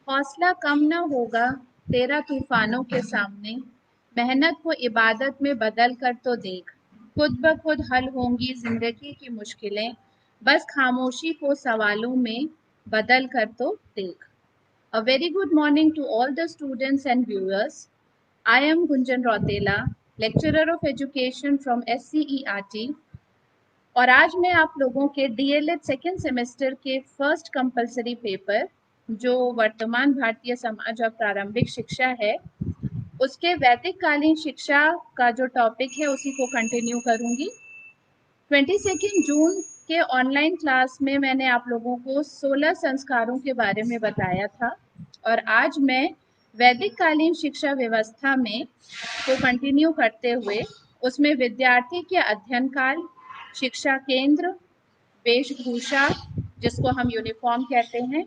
हौसला कम न होगा तेरा तूफानों के सामने, मेहनत को इबादत में बदल कर तो देख, खुद ब खुद हल होंगी जिंदगी की मुश्किलें, बस खामोशी को सवालों में बदल कर तो देख। A very good morning to all the students and viewers. I am Gunjan Rautela, lecturer of education from SCERT, और आज मैं आप लोगों के डीएलएड सेकेंड सेमेस्टर के फर्स्ट कंपलसरी पेपर, जो वर्तमान भारतीय समाज और प्रारंभिक शिक्षा है, उसके वैदिक कालीन शिक्षा का जो टॉपिक है उसी को कंटिन्यू करूंगी। 22 जून के ऑनलाइन क्लास में मैंने आप लोगों को 16 संस्कारों के बारे में बताया था, और आज मैं वैदिक कालीन शिक्षा व्यवस्था में को कंटिन्यू करते हुए उसमें विद्यार्थी के अध्ययन काल, शिक्षा केंद्र, वेशभूषा जिसको हम यूनिफॉर्म कहते हैं,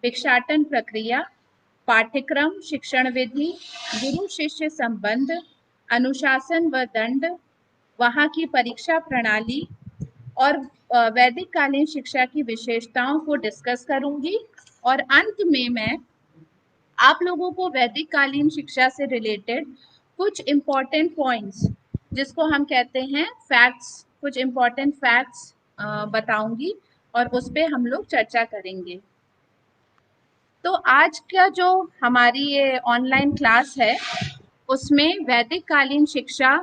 भिक्षाटन प्रक्रिया, पाठ्यक्रम, शिक्षण विधि, गुरु शिष्य संबंध, अनुशासन व दंड, वहाँ की परीक्षा प्रणाली और वैदिक कालीन शिक्षा की विशेषताओं को डिस्कस करूंगी। और अंत में मैं आप लोगों को वैदिक कालीन शिक्षा से रिलेटेड कुछ इम्पोर्टेंट पॉइंट्स, जिसको हम कहते हैं फैक्ट्स, कुछ इम्पोर्टेंट फैक्ट्स बताऊंगी और उस पे हम लोग चर्चा करेंगे। तो आज का जो हमारी ये ऑनलाइन क्लास है उसमें वैदिक कालीन शिक्षा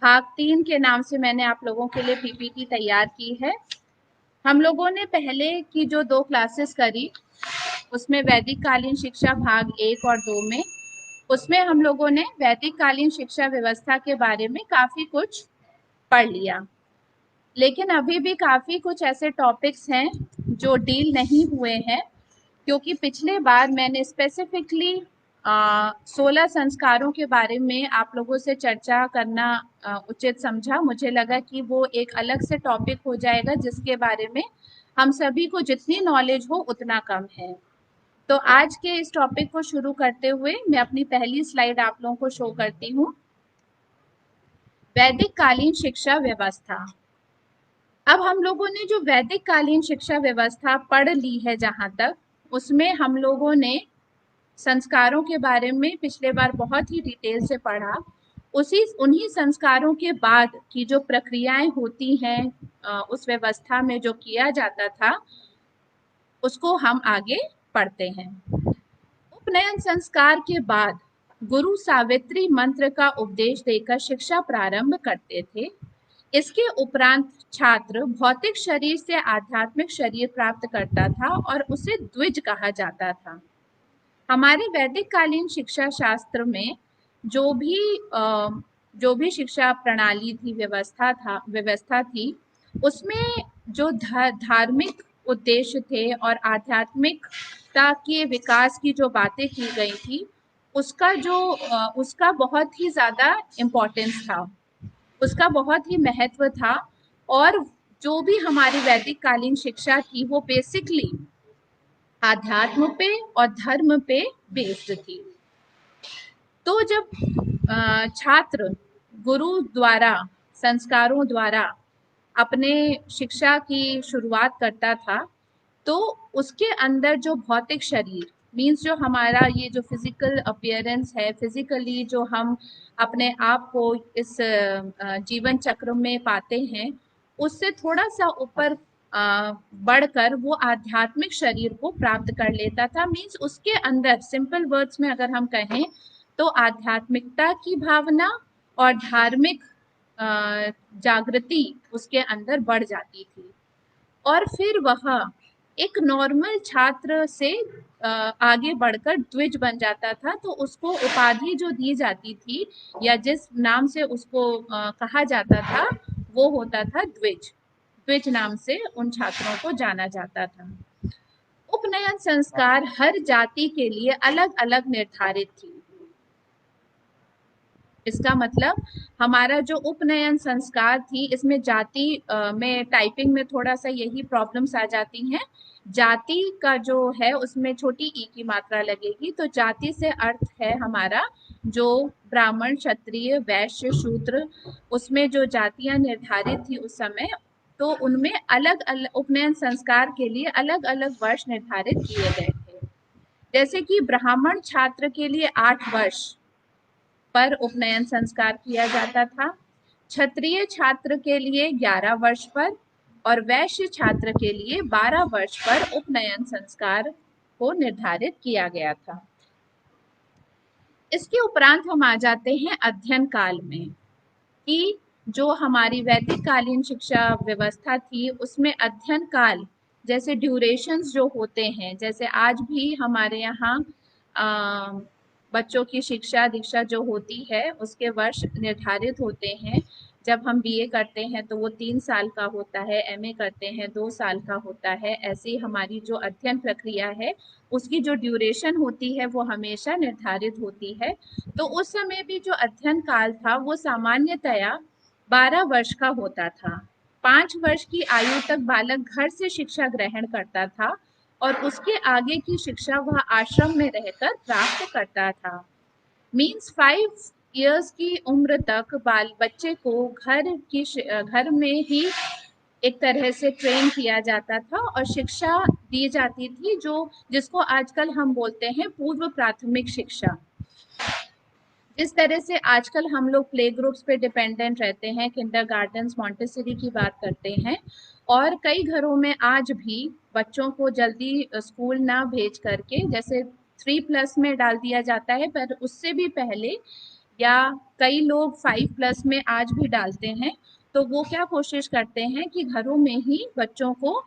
भाग 3 के नाम से मैंने आप लोगों के लिए पीपीटी तैयार की है। हम लोगों ने पहले की जो 2 क्लासेस करी उसमें वैदिक कालीन शिक्षा भाग 1 और 2 में, उसमें हम लोगों ने वैदिक कालीन शिक्षा व्यवस्था के बारे में काफ़ी कुछ पढ़ लिया, लेकिन अभी भी काफ़ी कुछ ऐसे टॉपिक्स हैं जो डील नहीं हुए हैं, क्योंकि पिछले बार मैंने स्पेसिफिकली 16 संस्कारों के बारे में आप लोगों से चर्चा करना उचित समझा। मुझे लगा कि वो एक अलग से टॉपिक हो जाएगा जिसके बारे में हम सभी को जितनी नॉलेज हो उतना कम है। तो आज के इस टॉपिक को शुरू करते हुए मैं अपनी पहली स्लाइड आप लोगों को शो करती हूँ। वैदिक कालीन शिक्षा व्यवस्था। अब हम लोगों ने जो वैदिक कालीन शिक्षा व्यवस्था पढ़ ली है, जहाँ तक उसमें हम लोगों ने संस्कारों के बारे में पिछले बार बहुत ही डिटेल से पढ़ा। उन्हीं संस्कारों के बाद की जो प्रक्रियाएं होती हैं उस व्यवस्था में जो किया जाता था उसको हम आगे पढ़ते हैं। उपनयन संस्कार के बाद गुरु सावित्री मंत्र का उपदेश देकर शिक्षा प्रारंभ करते थे। इसके उपरांत छात्र भौतिक शरीर से आध्यात्मिक शरीर प्राप्त करता था और उसे द्विज कहा जाता था। हमारे वैदिक कालीन शिक्षा शास्त्र में जो भी शिक्षा प्रणाली थी, व्यवस्था थी, उसमें जो धार्मिक उद्देश्य थे और आध्यात्मिकता के विकास की जो बातें की गई थी, उसका बहुत ही ज़्यादा इम्पोर्टेंस था, उसका बहुत ही महत्व था। और जो भी हमारी वैदिक कालीन शिक्षा थी वो बेसिकली आध्यात्म पे और धर्म पे बेस्ड थी। तो जब छात्र गुरु द्वारा, संस्कारों द्वारा अपने शिक्षा की शुरुआत करता था, तो उसके अंदर जो भौतिक शरीर मीन्स जो हमारा ये जो फिजिकल अपीयरेंस है, फिजिकली जो हम अपने आप को इस जीवन चक्र में पाते हैं, उससे थोड़ा सा ऊपर बढ़कर वो आध्यात्मिक शरीर को प्राप्त कर लेता था। मीन्स उसके अंदर, सिंपल वर्ड्स में अगर हम कहें तो, आध्यात्मिकता की भावना और धार्मिक जागृति उसके अंदर बढ़ जाती थी, और फिर वह एक नॉर्मल छात्र से आगे बढ़कर द्विज बन जाता था। तो उसको उपाधि जो दी जाती थी या जिस नाम से उसको कहा जाता था वो होता था द्विज। द्विज नाम से उन छात्रों को जाना जाता था। उपनयन संस्कार हर जाति के लिए अलग अलग निर्धारित थी। इसका मतलब हमारा जो उपनयन संस्कार थी, इसमें जाति में टाइपिंग में थोड़ा सा यही प्रॉब्लम्स आ जाती हैं। जाति का जो है उसमें छोटी ई की मात्रा लगेगी, तो जाति से अर्थ है हमारा जो ब्राह्मण, क्षत्रिय, वैश्य, शूद्र, उसमें जो जातियां निर्धारित थी उस समय, तो उनमें अलग अलग उपनयन संस्कार के लिए अलग अलग वर्ष निर्धारित किए गए थे। जैसे कि ब्राह्मण छात्र के लिए 8 वर्ष पर उपनयन संस्कार किया जाता था, क्षत्रिय छात्र के लिए 11 वर्ष पर और वैश्य छात्र के लिए 12 वर्ष पर उपनयन संस्कार को निर्धारित किया गया था। इसके उपरांत हम आ जाते हैं अध्ययन काल में, कि जो हमारी वैदिक कालीन शिक्षा व्यवस्था थी उसमें अध्ययन काल जैसे ड्यूरेशंस जो होते हैं, जैसे आज भी हमारे यहाँ बच्चों की शिक्षा दीक्षा जो होती है उसके वर्ष निर्धारित होते हैं। जब हम बीए करते हैं तो वो 3 साल का होता है, एमए करते हैं 2 साल का होता है। ऐसी हमारी जो अध्ययन प्रक्रिया है उसकी जो ड्यूरेशन होती है वो हमेशा निर्धारित होती है। तो उस समय भी जो अध्ययन काल था वो सामान्यतया 12 वर्ष का होता था। 5 वर्ष की आयु तक बालक घर से शिक्षा ग्रहण करता था और उसके आगे की शिक्षा वह आश्रम में रहकर प्राप्त करता था। मीन्स 5 इयर्स की उम्र तक बाल बच्चे को घर में ही एक तरह से ट्रेन किया जाता था और शिक्षा दी जाती थी, जो जिसको आजकल हम बोलते हैं पूर्व प्राथमिक शिक्षा। इस तरह से आजकल हम लोग प्ले ग्रुप्स पे डिपेंडेंट रहते हैं, किंडरगार्टन्स, मॉन्टेसरी की बात करते हैं, और कई घरों में आज भी बच्चों को जल्दी स्कूल ना भेज करके जैसे 3+ में डाल दिया जाता है, पर उससे भी पहले या कई लोग 5+ में आज भी डालते हैं। तो वो क्या कोशिश करते हैं कि घरों में ही बच्चों को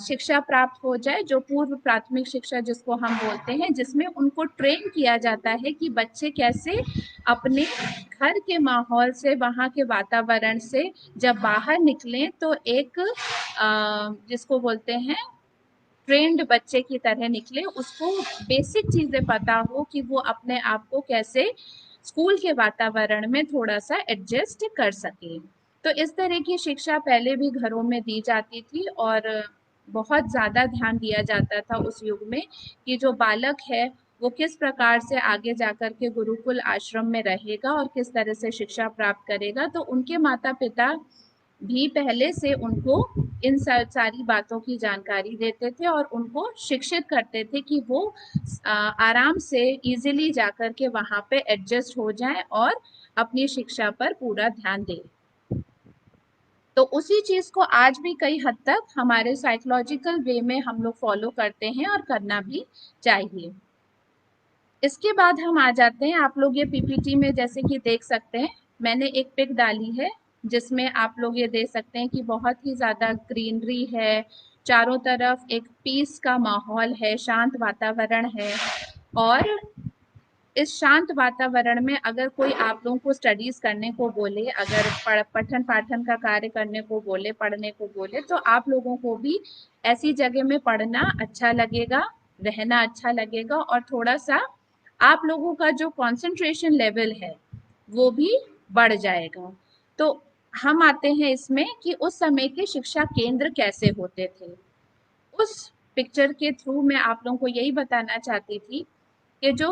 शिक्षा प्राप्त हो जाए, जो पूर्व प्राथमिक शिक्षा जिसको हम बोलते हैं, जिसमें उनको ट्रेन किया जाता है कि बच्चे कैसे अपने घर के माहौल से, वहाँ के वातावरण से जब बाहर निकलें तो एक जिसको बोलते हैं ट्रेंड बच्चे की तरह निकले, उसको बेसिक चीजें पता हो कि वो अपने आप को कैसे स्कूल के वातावरण में थोड़ा सा एडजस्ट कर सके। तो इस तरह की शिक्षा पहले भी घरों में दी जाती थी और बहुत ज़्यादा ध्यान दिया जाता था उस युग में कि जो बालक है वो किस प्रकार से आगे जाकर के गुरुकुल आश्रम में रहेगा और किस तरह से शिक्षा प्राप्त करेगा। तो उनके माता पिता भी पहले से उनको इन सारी बातों की जानकारी देते थे और उनको शिक्षित करते थे कि वो आराम से इजीली जाकर के वहाँ पे एडजस्ट हो जाएं और अपनी शिक्षा पर पूरा ध्यान दें। तो उसी चीज़ को आज भी कई हद तक हमारे साइकोलॉजिकल वे में हम लोग फॉलो करते हैं और करना भी चाहिए। इसके बाद हम आ जाते हैं, आप लोग ये पीपीटी में जैसे कि देख सकते हैं, मैंने एक पिक डाली है जिसमें आप लोग ये देख सकते हैं कि बहुत ही ज़्यादा ग्रीनरी है, चारों तरफ एक पीस का माहौल है, शांत वातावरण है। और इस शांत वातावरण में अगर कोई आप लोगों को स्टडीज करने को बोले, अगर पठन पाठन का कार्य करने को बोले, पढ़ने को बोले, तो आप लोगों को भी ऐसी जगह में पढ़ना अच्छा लगेगा, रहना अच्छा लगेगा और थोड़ा सा आप लोगों का जो कंसंट्रेशन लेवल है वो भी बढ़ जाएगा। तो हम आते हैं इसमें कि उस समय के शिक्षा केंद्र कैसे होते थे। उस पिक्चर के थ्रू मैं आप लोगों को यही बताना चाहती थी कि जो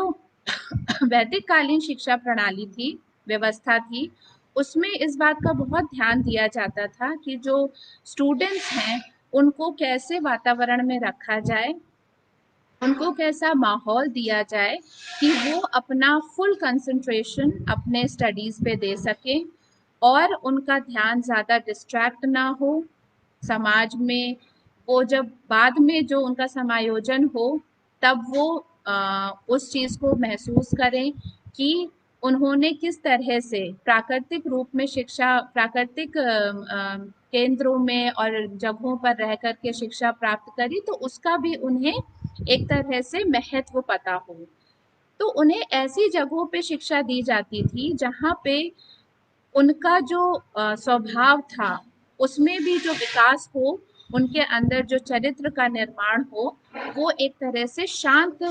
वैदिक कालीन शिक्षा प्रणाली थी, व्यवस्था थी, उसमें इस बात का बहुत ध्यान दिया जाता था कि जो स्टूडेंट्स हैं उनको कैसे वातावरण में रखा जाए, उनको कैसा माहौल दिया जाए कि वो अपना फुल कंसंट्रेशन अपने स्टडीज़ पे दे सकें और उनका ध्यान ज़्यादा डिस्ट्रैक्ट ना हो समाज में। वो जब बाद में जो उनका समायोजन हो तब वो उस चीज़ को महसूस करें कि उन्होंने किस तरह से प्राकृतिक रूप में शिक्षा, प्राकृतिक केंद्रों में और जगहों पर रह कर के शिक्षा प्राप्त करी, तो उसका भी उन्हें एक तरह से महत्व पता हो। तो उन्हें ऐसी जगहों पे शिक्षा दी जाती थी जहाँ पे उनका जो स्वभाव था उसमें भी जो विकास हो, उनके अंदर जो चरित्र का निर्माण हो, वो एक तरह से शांत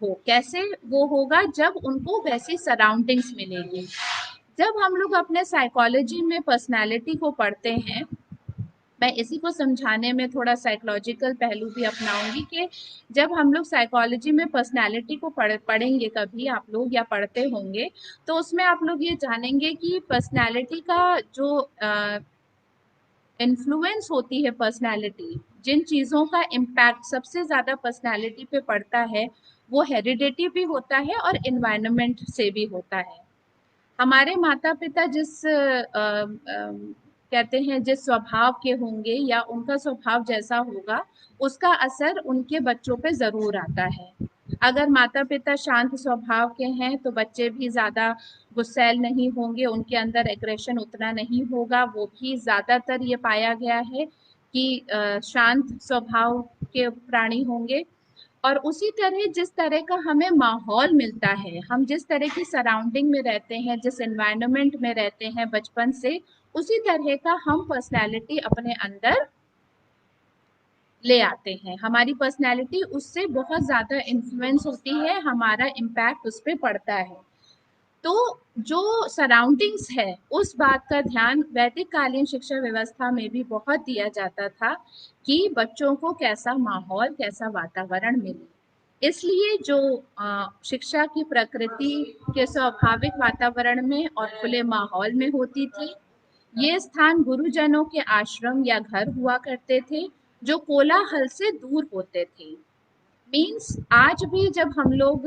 हो। कैसे वो होगा? जब उनको वैसी सराउंडिंग्स मिलेगी। जब हम लोग अपने साइकोलॉजी में पर्सनालिटी को पढ़ते हैं, मैं इसी को समझाने में थोड़ा साइकोलॉजिकल पहलू भी अपनाऊंगी कि जब हम लोग साइकोलॉजी में पर्सनालिटी को पढ़ेंगे कभी आप लोग या पढ़ते होंगे, तो उसमें आप लोग ये जानेंगे कि पर्सनालिटी का जो इन्फ्लुएंस होती है पर्सनालिटी जिन चीज़ों का इम्पैक्ट सबसे ज़्यादा पर्सनैलिटी पे पड़ता है वो हेरिडिटी भी होता है और एनवायरनमेंट से भी होता है। हमारे माता-पिता जिस कहते हैं जिस स्वभाव के होंगे या उनका स्वभाव जैसा होगा, उसका असर उनके बच्चों पे ज़रूर आता है। अगर माता-पिता शांत स्वभाव के हैं, तो बच्चे भी ज़्यादा गुस्सैल नहीं होंगे, उनके अंदर एग्रेशन उतना नहीं होगा। वो भी ज़्यादातर ये पाया गया है कि शांत स्वभाव के प्राणी होंगे। और उसी तरह जिस तरह का हमें माहौल मिलता है, हम जिस तरह की सराउंडिंग में रहते हैं, जिस एनवायरनमेंट में रहते हैं बचपन से, उसी तरह का हम पर्सनैलिटी अपने अंदर ले आते हैं। हमारी पर्सनैलिटी उससे बहुत ज़्यादा इन्फ्लुएंस होती है, हमारा इम्पैक्ट उस पे पड़ता है। तो जो सराउंडिंग्स है, उस बात का ध्यान वैदिक कालीन शिक्षा व्यवस्था में भी बहुत दिया जाता था कि बच्चों को कैसा माहौल, कैसा वातावरण मिले। इसलिए जो शिक्षा की प्रकृति के स्वाभाविक वातावरण में और खुले माहौल में होती थी। ये स्थान गुरुजनों के आश्रम या घर हुआ करते थे, जो कोलाहल से दूर होते थे। मीन्स आज भी जब हम लोग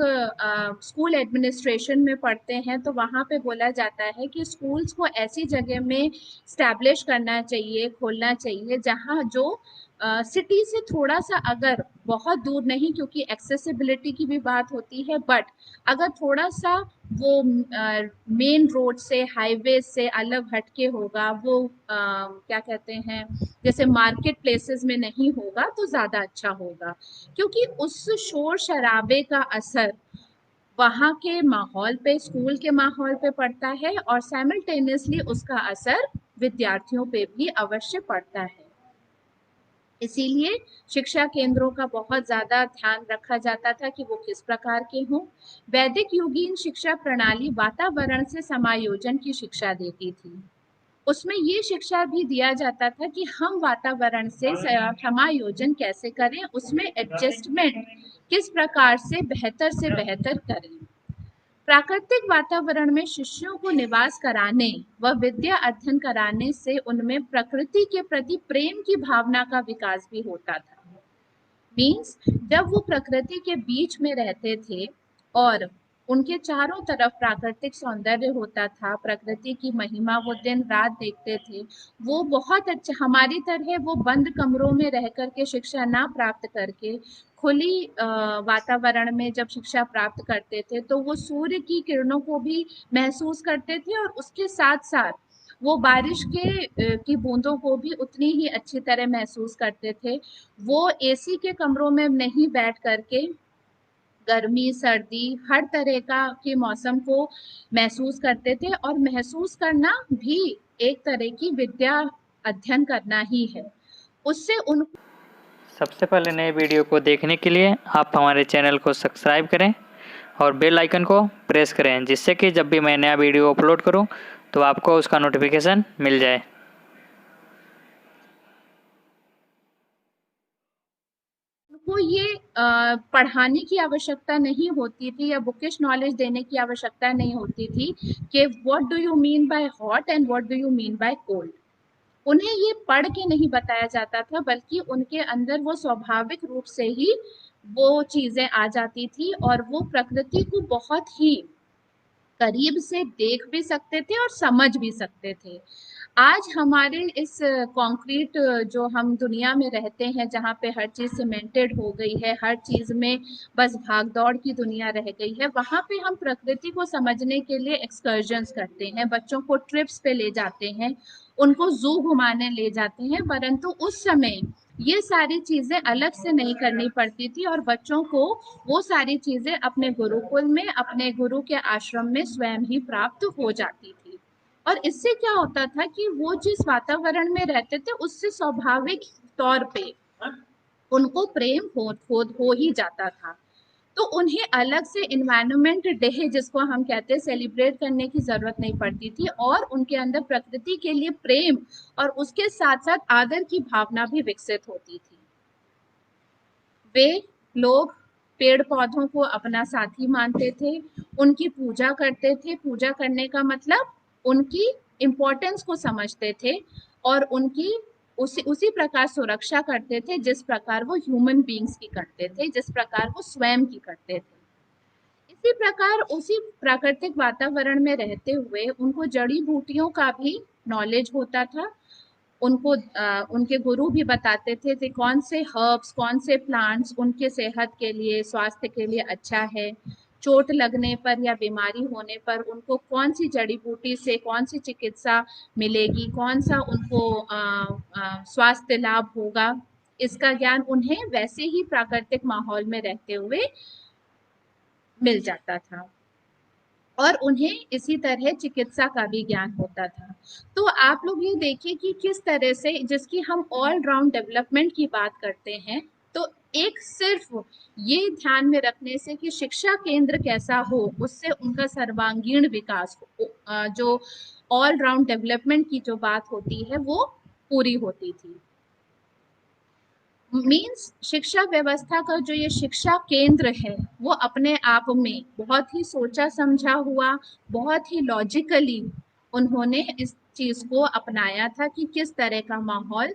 स्कूल एडमिनिस्ट्रेशन में पढ़ते हैं तो वहाँ पे बोला जाता है कि स्कूल्स को ऐसी जगह में स्टैब्लिश करना चाहिए, खोलना चाहिए जहाँ जो सिटी से थोड़ा सा, अगर बहुत दूर नहीं क्योंकि एक्सेसिबिलिटी की भी बात होती है, बट अगर थोड़ा सा वो मेन रोड से, हाईवे से अलग हटके होगा, वो क्या कहते हैं जैसे मार्केट प्लेसेस में नहीं होगा तो ज़्यादा अच्छा होगा, क्योंकि उस शोर शराबे का असर वहाँ के माहौल पे, स्कूल के माहौल पे पड़ता है और साइमल्टेनियसली उसका असर विद्यार्थियों पे भी अवश्य पड़ता है। इसीलिए शिक्षा केंद्रों का बहुत ज़्यादा ध्यान रखा जाता था कि वो किस प्रकार के हों। वैदिक युगीन शिक्षा प्रणाली वातावरण से समायोजन की शिक्षा देती थी। उसमें ये शिक्षा भी दिया जाता था कि हम वातावरण से समायोजन कैसे करें, उसमें एडजस्टमेंट किस प्रकार से बेहतर करें। प्राकृतिक वातावरण में शिष्यों को निवास कराने व विद्या अध्ययन कराने से उनमें प्रकृति के प्रति प्रेम की भावना का विकास भी होता था। मीन्स जब वो प्रकृति के बीच में रहते थे और उनके चारों तरफ प्राकृतिक सौंदर्य होता था, प्रकृति की महिमा वो दिन रात देखते थे, वो बहुत अच्छा, हमारी तरह वो बंद कमरों में रह करके शिक्षा ना प्राप्त करके खुली वातावरण में जब शिक्षा प्राप्त करते थे तो वो सूर्य की किरणों को भी महसूस करते थे और उसके साथ साथ वो बारिश की बूंदों को भी उतनी ही अच्छी तरह महसूस करते थे। वो एसी के कमरों में नहीं बैठ करके गर्मी, सर्दी, हर तरह का के मौसम को महसूस करते थे और महसूस करना भी एक तरह की विद्या अध्ययन करना ही है। उससे उन सबसे पहले नए वीडियो को देखने के लिए आप हमारे चैनल को सब्सक्राइब करें और बेल आइकन को प्रेस करें, जिससे कि जब भी मैं नया वीडियो अपलोड करूं तो आपको उसका नोटिफिकेशन मिल जाए। उनको ये पढ़ाने की आवश्यकता नहीं होती थी या बुकिश नॉलेज देने की आवश्यकता नहीं होती थी कि what do you mean by hot and what do you mean by cold. उन्हें ये पढ़ के नहीं बताया जाता था, बल्कि उनके अंदर वो स्वाभाविक रूप से ही वो चीज़ें आ जाती थी और वो प्रकृति को बहुत ही करीब से देख भी सकते थे और समझ भी सकते थे। आज हमारे इस कंक्रीट जो हम दुनिया में रहते हैं, जहाँ पे हर चीज़ सीमेंटेड हो गई है, हर चीज़ में बस भाग-दौड़ की दुनिया रह गई है, वहाँ पे हम प्रकृति को समझने के लिए एक्सकर्जन्स करते हैं, बच्चों को ट्रिप्स पे ले जाते हैं, उनको ज़ू घुमाने ले जाते हैं, परंतु उस समय ये सारी चीज़ें अलग से नहीं करनी पड़ती थी और बच्चों को वो सारी चीज़ें अपने गुरुकुल में, अपने गुरु के आश्रम में स्वयं ही प्राप्त हो जाती थी। और इससे क्या होता था कि वो जिस वातावरण में रहते थे उससे स्वाभाविक तौर पे उनको प्रेम हो ही जाता था। तो उन्हें अलग से एनवायरनमेंट डे जिसको हम कहते हैं सेलिब्रेट करने की जरूरत नहीं पड़ती थी और उनके अंदर प्रकृति के लिए प्रेम और उसके साथ साथ आदर की भावना भी विकसित होती थी। वे लोग पेड़ पौधों को अपना साथी मानते थे, उनकी पूजा करते थे। पूजा करने का मतलब उनकी इम्पोर्टेंस को समझते थे और उसी प्रकार सुरक्षा करते थे जिस प्रकार वो ह्यूमन बींग्स की करते थे, जिस प्रकार वो स्वयं की करते थे। इसी प्रकार उसी प्राकृतिक वातावरण में रहते हुए उनको जड़ी बूटियों का भी नॉलेज होता था। उनको उनके गुरु भी बताते थे कि कौन से हर्ब्स, कौन से प्लांट्स उनके सेहत के लिए, स्वास्थ्य के लिए अच्छा है। चोट लगने पर या बीमारी होने पर उनको कौन सी जड़ी बूटी से कौन सी चिकित्सा मिलेगी, कौन सा उनको स्वास्थ्य लाभ होगा, इसका ज्ञान उन्हें वैसे ही प्राकृतिक माहौल में रहते हुए मिल जाता था। और उन्हें इसी तरह चिकित्सा का भी ज्ञान होता था। तो आप लोग ये देखिए कि किस तरह से, जिसकी हम ऑल राउंड डेवलपमेंट की बात करते हैं, तो एक सिर्फ ये ध्यान में रखने से कि शिक्षा केंद्र कैसा हो, उससे उनका सर्वांगीण विकास हो, जो ऑल राउंड डेवलपमेंट की जो बात होती है वो पूरी होती थी। मीन्स शिक्षा व्यवस्था का जो ये शिक्षा केंद्र है वो अपने आप में बहुत ही सोचा समझा हुआ, बहुत ही लॉजिकली उन्होंने इस चीज को अपनाया था कि किस तरह का माहौल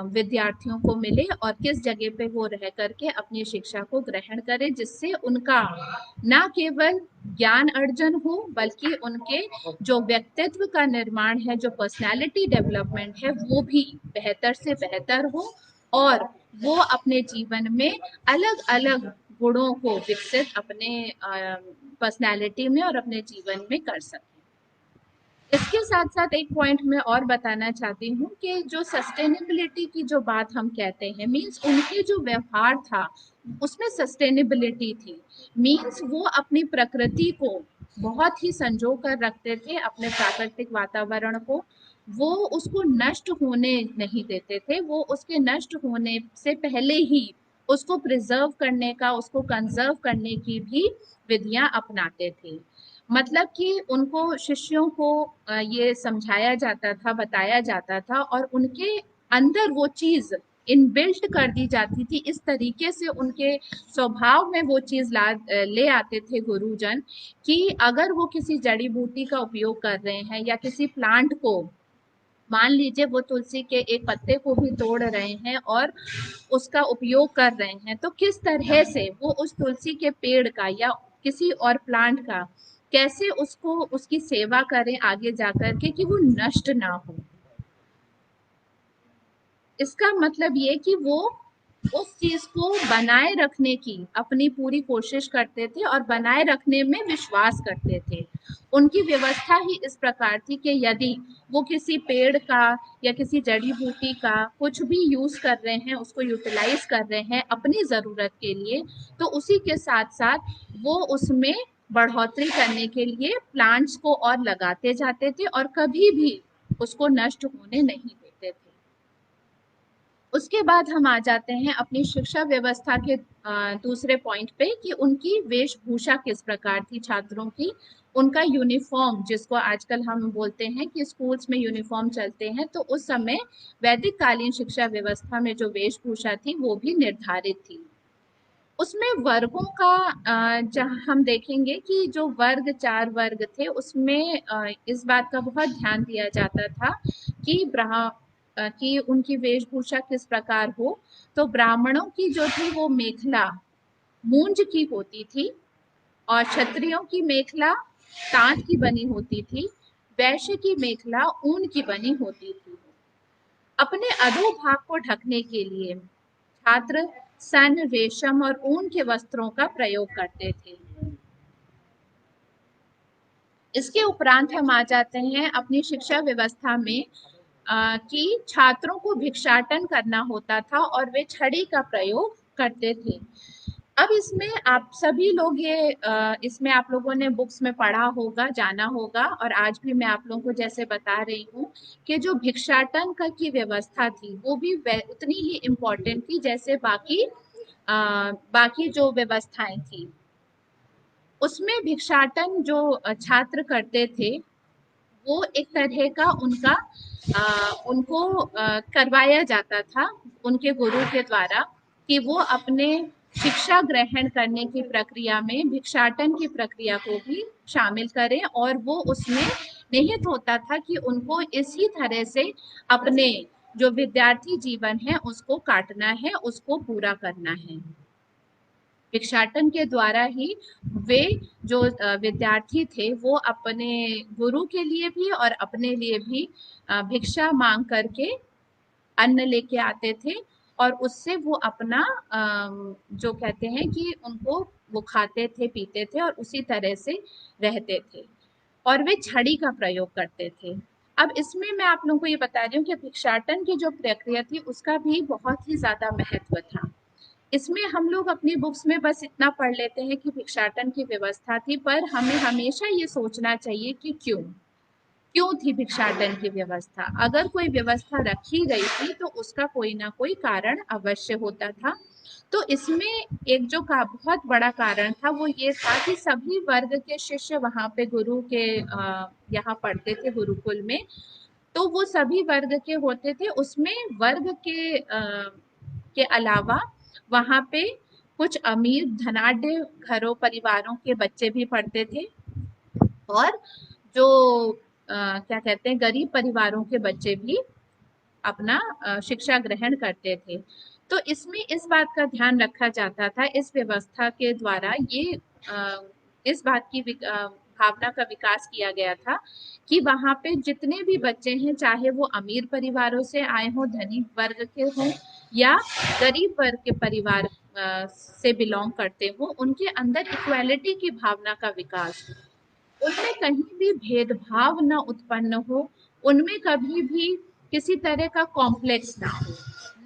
विद्यार्थियों को मिले और किस जगह पे वो रह करके अपनी शिक्षा को ग्रहण करें, जिससे उनका ना केवल ज्ञान अर्जन हो बल्कि उनके जो व्यक्तित्व का निर्माण है, जो पर्सनालिटी डेवलपमेंट है, वो भी बेहतर से बेहतर हो और वो अपने जीवन में अलग अलग गुणों को विकसित अपने पर्सनालिटी में और अपने जीवन में कर सके। इसके साथ साथ एक पॉइंट मैं और बताना चाहती हूँ कि जो सस्टेनेबिलिटी की जो बात हम कहते हैं, मीन्स उनके जो व्यवहार था उसमें सस्टेनेबिलिटी थी। मीन्स वो अपनी प्रकृति को बहुत ही संजो कर रखते थे, अपने प्राकृतिक वातावरण को वो उसको नष्ट होने नहीं देते थे। वो उसके नष्ट होने से पहले ही उसको प्रिजर्व करने का, उसको कंजर्व करने की भी विधियां अपनाते थे। मतलब कि उनको शिष्यों को ये समझाया जाता था, बताया जाता था और उनके अंदर वो चीज इनबिल्ट कर दी जाती थी। इस तरीके से उनके स्वभाव में वो चीज ले आते थे गुरुजन कि अगर वो किसी जड़ी बूटी का उपयोग कर रहे हैं या किसी प्लांट को, मान लीजिए वो तुलसी के एक पत्ते को भी तोड़ रहे हैं और उसका उपयोग कर रहे हैं, तो किस तरह से वो उस तुलसी के पेड़ का या किसी और प्लांट का कैसे उसको उसकी सेवा करें आगे जाकर के कि वो नष्ट ना हो। इसका मतलब ये कि वो उस चीज को बनाए रखने की अपनी पूरी कोशिश करते थे और बनाए रखने में विश्वास करते थे। उनकी व्यवस्था ही इस प्रकार थी कि यदि वो किसी पेड़ का या किसी जड़ी बूटी का कुछ भी यूज कर रहे हैं, उसको यूटिलाइज कर रहे हैं अपनी जरूरत के लिए, तो उसी के साथ साथ वो उसमें बढ़ोतरी करने के लिए प्लांट्स को और लगाते जाते थे और कभी भी उसको नष्ट होने नहीं देते थे। उसके बाद हम आ जाते हैं अपनी शिक्षा व्यवस्था के दूसरे पॉइंट पे कि उनकी वेशभूषा किस प्रकार थी छात्रों की। उनका यूनिफॉर्म, जिसको आजकल हम बोलते हैं कि स्कूल्स में यूनिफॉर्म चलते हैं, तो उस समय वैदिक कालीन शिक्षा व्यवस्था में जो वेशभूषा थी वो भी निर्धारित थी। उसमें वर्गों का जहाँ हम देखेंगे कि जो वर्ग, 4 वर्ग थे, उसमें इस बात का बहुत ध्यान दिया जाता था कि कि उनकी वेशभूषा किस प्रकार हो। तो ब्राह्मणों की जो थी वो मेखला मूंज की होती थी और क्षत्रियों की मेखला तांत की बनी होती थी, वैश्य की मेखला ऊन की बनी होती थी। अपने अधोभाग को ढकने के लिए छात्र सन, रेशम और ऊन के वस्त्रों का प्रयोग करते थे। इसके उपरांत हम आ जाते हैं अपनी शिक्षा व्यवस्था में कि छात्रों को भिक्षाटन करना होता था और वे छड़ी का प्रयोग करते थे। अब इसमें आप सभी लोग ये इसमें आप लोगों ने बुक्स में पढ़ा होगा, जाना होगा, और आज भी मैं आप लोगों को जैसे बता रही हूँ कि जो भिक्षाटन का की व्यवस्था थी वो भी उतनी ही इम्पोर्टेंट थी जैसे बाकी जो व्यवस्थाएं थी। उसमें भिक्षाटन जो छात्र करते थे वो एक तरह का उनको करवाया जाता था उनके गुरु के द्वारा कि वो अपने शिक्षा ग्रहण करने की प्रक्रिया में भिक्षाटन की प्रक्रिया को भी शामिल करें, और वो उसमें निहित होता था कि उनको इसी तरह से अपने जो विद्यार्थी जीवन है उसको काटना है, उसको पूरा करना है। भिक्षाटन के द्वारा ही वे जो विद्यार्थी थे वो अपने गुरु के लिए भी और अपने लिए भी भिक्षा मांग करके अन्न लेके आते थे, और उससे वो अपना जो कहते हैं कि उनको वो खाते थे, पीते थे और उसी तरह से रहते थे। और वे छड़ी का प्रयोग करते थे। अब इसमें मैं आप लोगों को ये बता रही हूँ कि भिक्षाटन की जो प्रक्रिया थी उसका भी बहुत ही ज़्यादा महत्व था। इसमें हम लोग अपनी बुक्स में बस इतना पढ़ लेते हैं कि भिक्षाटन की व्यवस्था थी, पर हमें हमेशा ये सोचना चाहिए कि क्यों क्यों थी भिक्षाटन की व्यवस्था। अगर कोई व्यवस्था रखी गई थी तो उसका कोई ना कोई कारण अवश्य होता था। तो इसमें एक जो का बहुत बड़ा कारण था वो ये था कि सभी वर्ग के शिष्य वहाँ पे गुरु के यहाँ पढ़ते थे गुरुकुल में। तो वो सभी वर्ग के होते थे, उसमें वर्ग के अलावा वहाँ पे कुछ अमीर धनाढ्य घरों परिवारों के बच्चे भी पढ़ते थे, और जो क्या कहते हैं गरीब परिवारों के बच्चे भी अपना शिक्षा ग्रहण करते थे। तो इसमें इस बात का ध्यान रखा जाता था इस व्यवस्था के द्वारा, ये इस बात की भावना का विकास किया गया था कि वहाँ पे जितने भी बच्चे हैं, चाहे वो अमीर परिवारों से आए हों, धनी वर्ग के हों या गरीब वर्ग के परिवार से बिलोंग करते हों, उनके अंदर इक्वालिटी की भावना का विकास हो, उनमें कहीं भी भेदभाव न उत्पन्न हो, उनमें कभी भी किसी तरह का कॉम्प्लेक्स ना हो,